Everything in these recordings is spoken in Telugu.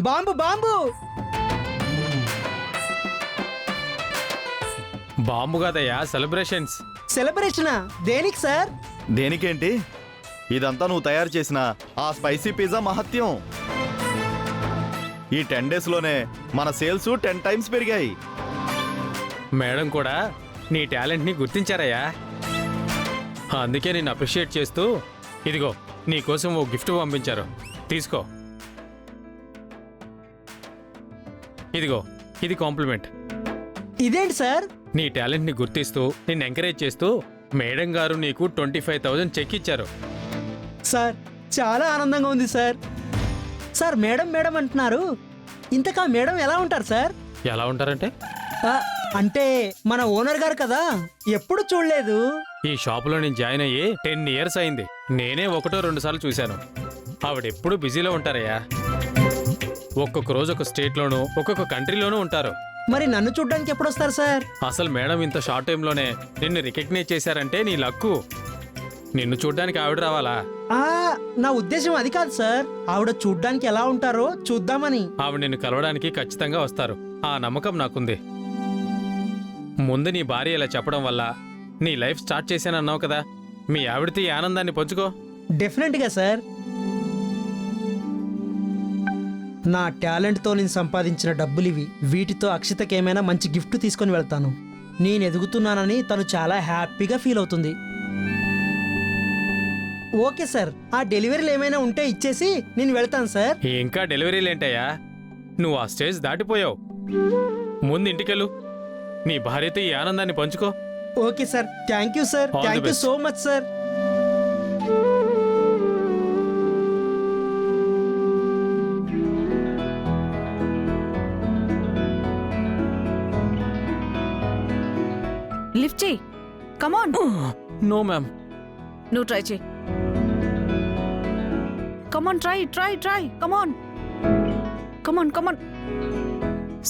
బాంబు బాంబు బాంబు కదయ్యా, సెలబ్రేషన్స్. సెలబ్రేషనా? దేనికి సార్? దేనికేంటి, ఇదంతా నువ్వు తయారు చేసిన ఆ స్పైసీ పిజ్జా మహత్యం. ఈ 10 డేస్లోనే మన సేల్స్ 10 టైమ్స్ పెరిగాయి. మేడం కూడా నీ టాలెంట్ని గుర్తించారయ్యా. అందుకే నేను అప్రిషియేట్ చేస్తూ ఇదిగో నీకోసం ఓ గిఫ్ట్ పంపించారు, తీసుకో. ఇదిగో ఇది కాంప్లిమెంట్. ఇదేంటి సార్? నీ టాలెంట్ని గుర్తిస్తూ నిన్ను ఎంకరేజ్ చేస్తూ మేడం గారు నీకు 25,000 చెక్ ఇచ్చారు. సార్ చాలా ఆనందంగా ఉంది సార్. సార్ మేడం మేడం అంటున్నారు, ఇంతకా మేడం ఎలా ఉంటారు సార్? ఎలా ఉంటారంటే? ఆ, అంటే మన ఓనర్ గారు కదా, ఎప్పుడు చూడలేదు. ఈ షాపులో నేను జాయిన్ అయ్యి 10 ఇయర్స్ అయింది. నేనే 1-2 సార్లు చూశాను. ఆవిడెప్పుడు బిజీలో ఉంటారయ్యా. ఒక్కొక్క రోజు ఒక స్టేట్లోనూ ఒక్కొక్క కంట్రీలోనూ ఉంటారు. మరి నన్ను చూడ్డానికి ఎప్పుడు వస్తారు సార్? అసలు మేడం ఇంత షార్ట్ టైంలోనే నిన్ను రికగ్నైజ్ చేశారంటే నీ లక్కు. నిన్ను చూడ్డానికి ఆవిడ రావాలా? ఆ, నా ఉద్దేశం అది కాదు సార్. ఆవిడ చూడ్డానికి ఎలా ఉంటారో చూద్దామని. ఆవిడ నిన్ను కలవడానికి ఖచ్చితంగా వస్తారు, ఆ నమ్మకం నాకుంది. ముందు నీ భార్య ఇలా చెప్పడం వల్ల నీ లైఫ్ స్టార్ట్ చేశానన్నావు కదా, మీ ఆవిడతో ఈ ఆనందాన్ని పంచుకో. డెఫినెట్గా సార్. నా టాలెంట్తో నేను సంపాదించిన డబ్బులు ఇవి. వీటితో అక్షితకి ఏమైనా మంచి గిఫ్ట్ తీసుకొని వెళ్తాను. నేను ఎదుగుతున్నానని తను చాలా హ్యాపీగా ఫీల్ అవుతుంది. ఓకే సార్, ఆ డెలివరీలు ఏమైనా ఉంటే ఇచ్చేసి నేను వెళ్తాను సార్. ఇంకా డెలివరీలేంటయ్యా, నువ్వు ఆ స్టేజ్ దాటిపోయావు. ముందు ఇంటికెళ్ళు, నీ భార్యతో ఈ ఆనందాన్ని పంచుకో. Okay sir, thank you sir. All the thank you best. So much sir. Lift చేయి. కమాన్. No ma'am. నువ్వు ట్రై చేయి. Come on, try try try. Come on come on come on.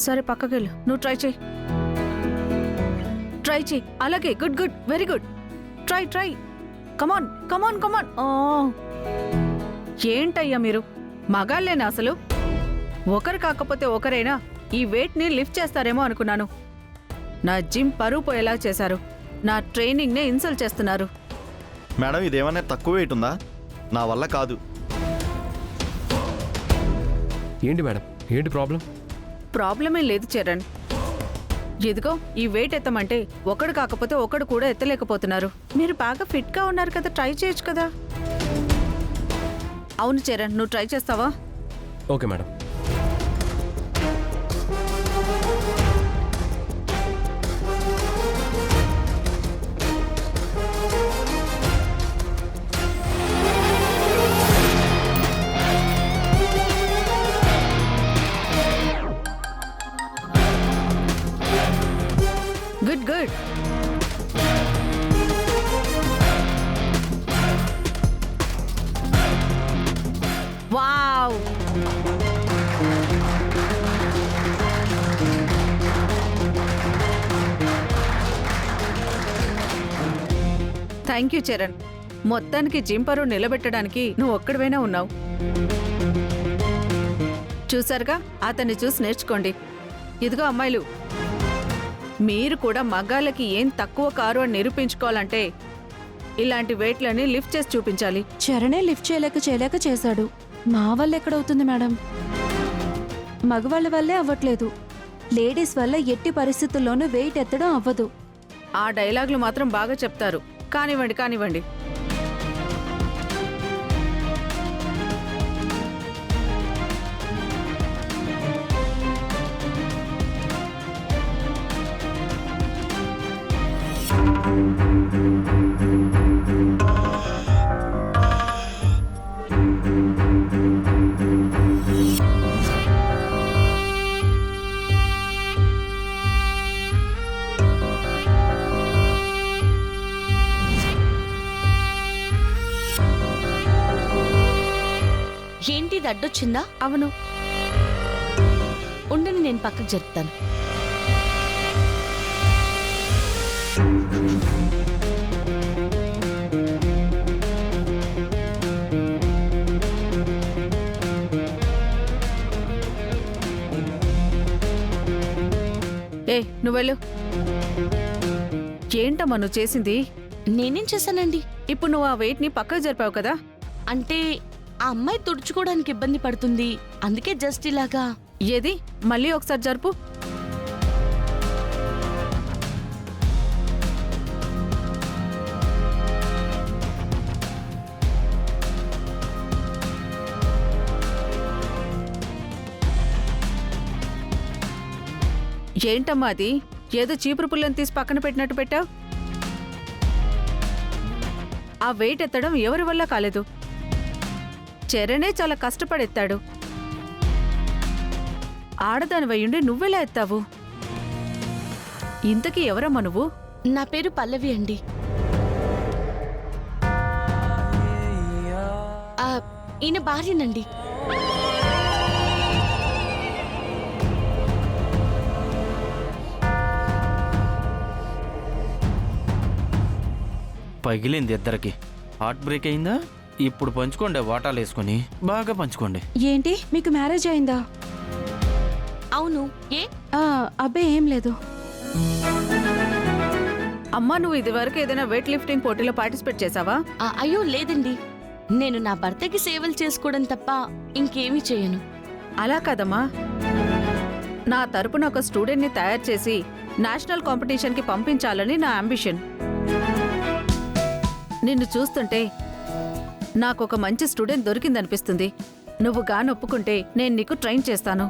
సరే పక్కకెళ్ళు, నువ్వు ట్రై చేయి. ట్రై చేయి, అలాగే. Good good, very good. Try try. Come on come on come on. ఏంటయ్యా మీరు మగాళ్ళేనా అసలు? ఒకరు కాకపోతే ఒకరైనా ఈ వెయిట్ని లిఫ్ట్ చేస్తారేమో అనుకున్నాను. నా జిమ్ పరువు పోయేలా చేశారు. నా ట్రైనింగ్నే ఇన్సల్ట్ చేస్తున్నారు. మేడం, ఇదేమన్నా తక్కువ వెయిట్ ఉందా? నా వల్ల కాదు. ఏంటి మేడం, ఏంటి ప్రాబ్లం? ప్రాబ్లమే లేదు చరణ్. ఇదిగో ఈ వెయిట్ ఎత్తమంటే ఒకడు కాకపోతే ఒకడు కూడా ఎత్తలేకపోతున్నారు. మీరు బాగా ఫిట్గా ఉన్నారు కదా, ట్రై చేయొచ్చు కదా. అవును చరణ్, నువ్వు ట్రై చేస్తావా? Okay madam. Good good. Wow. Thank you Charan. మొత్తానికి జిమ్ పరువు నిలబెట్టడానికి నువ్వు ఒక్కడివైనా ఉన్నావు. చూసారుగా, అతన్ని చూసి నేర్చుకోండి. ఇదిగో అమ్మాయిలు, మీరు కూడా మగాళ్ళకి ఏం తక్కువ కారు అని నిరూపించుకోవాలంటే ఇలాంటి వెయిట్లని లిఫ్ట్ చేసి చూపించాలి. చరణే లిఫ్ట్ చేయలేక చేశాడు. మా వల్ల ఎక్కడవుతుంది మేడం? మగవాళ్ళ వల్లే అవ్వట్లేదు. లేడీస్ వల్ల ఎట్టి పరిస్థితుల్లోనూ వెయిట్ ఎత్తడం అవ్వదు. ఆ డైలాగులు మాత్రం బాగా చెప్తారు. కానివ్వండి కానివ్వండి. ఏంటి అడ్డొచ్చిందా? అవును. ఉండని, నేను పక్కకు జరుపుతాను. ఏ నువ్వెళ్ళు. ఏంటమ్మా నువ్వు చేసింది? నేనేం చేశానండి? ఇప్పుడు నువ్వు ఆ వెయిట్ ని పక్కకు జరిపావు కదా. అంటే ఆ అమ్మాయి తుడుచుకోవడానికి ఇబ్బంది పడుతుంది, అందుకే జస్ట్ ఇలాగా. ఏది మళ్ళీ ఒకసారి జరుపు. ఏంటమ్మా అది? ఏదో చీపురు పుల్లని తీసి పక్కన పెట్టినట్టు పెట్టావు. ఆ వెయిట్ ఎత్తడం ఎవరి వల్ల కాలేదు. చరణే చాలా కష్టపడెత్తాడు. ఆడదాని వయ్యుండి నువ్వెలా ఎత్తావు? ఇంతకీ ఎవరమ్మా నువ్వు? నా పేరు పల్లవి అండి. ఈయన భార్యనండి. పగిలింది ఇద్దరికి. హార్ట్ బ్రేక్ అయిందా? ఇప్పుడు పంచుకోండి, వాటాలు వేసుకొని బాగా పంచుకోండి. ఏంటి మీకు మ్యారేజ్ అయిందా? అవును. ఏ? అబ్బే ఏం లేదు. అమ్మా నువ్వు ఇదివరకు ఏదైనా వెయిట్ లిఫ్టింగ్ పోటీలో పార్టిసిపేట్ చేసావా? అయ్యో లేదండి, నేను నా భర్తకి సేవలు చేసుకోవడం తప్ప ఇంకేమీ చేయను. అలా కదమ్మా, నా తరపున ఒక స్టూడెంట్ని తయారు చేసి నేషనల్ కాంపిటీషన్కి పంపించాలని నా అంబిషన్. నిన్ను చూస్తుంటే నాకు ఒక మంచి స్టూడెంట్ దొరికిందనిపిస్తుంది. నువ్వు గాని ఒప్పుకుంటే నేను నీకు ట్రైన్ చేస్తాను.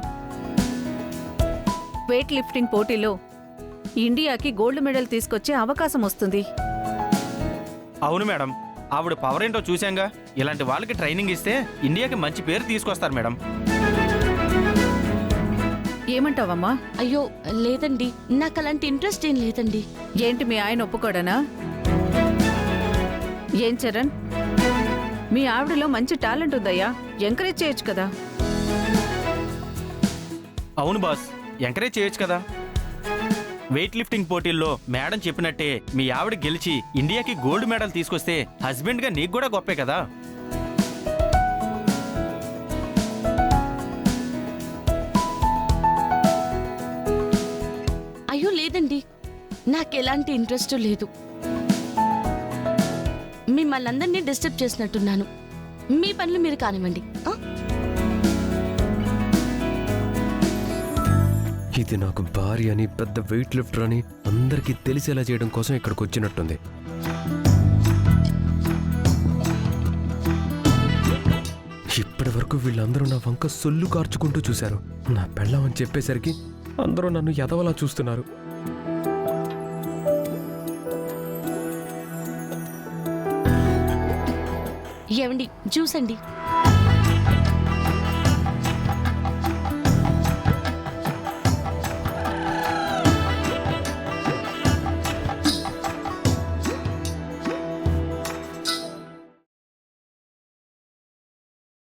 వెయిట్ లిఫ్టింగ్ పోటీలో ఇండియాకి గోల్డ్ మెడల్ తీసుకొచ్చే అవకాశం వస్తుంది. అవును మేడం, ఆవిడ పవర్ ఏంటో చూశాంగా. ఇలాంటి వాళ్ళకి ట్రైనింగ్ ఇస్తే ఇండియాకి మంచి పేరు తీసుకొస్తారు మేడం. ఏమంటావమ్మా? అయ్యో లేదండి, నాకు అలాంటి ఇంట్రెస్ట్ ఏం లేదండి. ఏంటి మీ ఆయన ఒప్పుకోడనా? ఏం చరణ్, మీ ఆవిడలో మంచి టాలెంట్ ఉందయ్యా, ఎంకరేజ్ చేయొచ్చు కదా. అవును బాస్, ఎంకరేజ్ చేయొచ్చు కదా. వెయిట్ లిఫ్టింగ్ పోటీల్లో మేడం చెప్పినట్టే మీ ఆవిడ గెలిచి ఇండియాకి గోల్డ్ మెడల్ తీసుకొస్తే హస్బెండ్గా నీకు కూడా గొప్పే కదా. అయ్యో లేదండి, నాకు ఎలాంటి ఇంట్రెస్ట్ లేదు. మిమ్మల్ని అందరినీ డిస్టర్బ్ చేసినట్టున్నాను. మీ పనులు మీరు కానివ్వండి. ఇది నాకు భార్య అని, పెద్ద వెయిట్ లిఫ్టర్ అని అందరికీ తెలిసేలా చేయడం కోసం ఇక్కడికి వచ్చినట్టుంది. ఇప్పటి వరకు వీళ్ళందరూ నా వంక సొల్లు కార్చుకుంటూ చూశారు. నా పెళ్ళం అని చెప్పేసరికి అందరూ నన్ను ఎదవలా చూస్తున్నారు. ఏమండి చూసండి.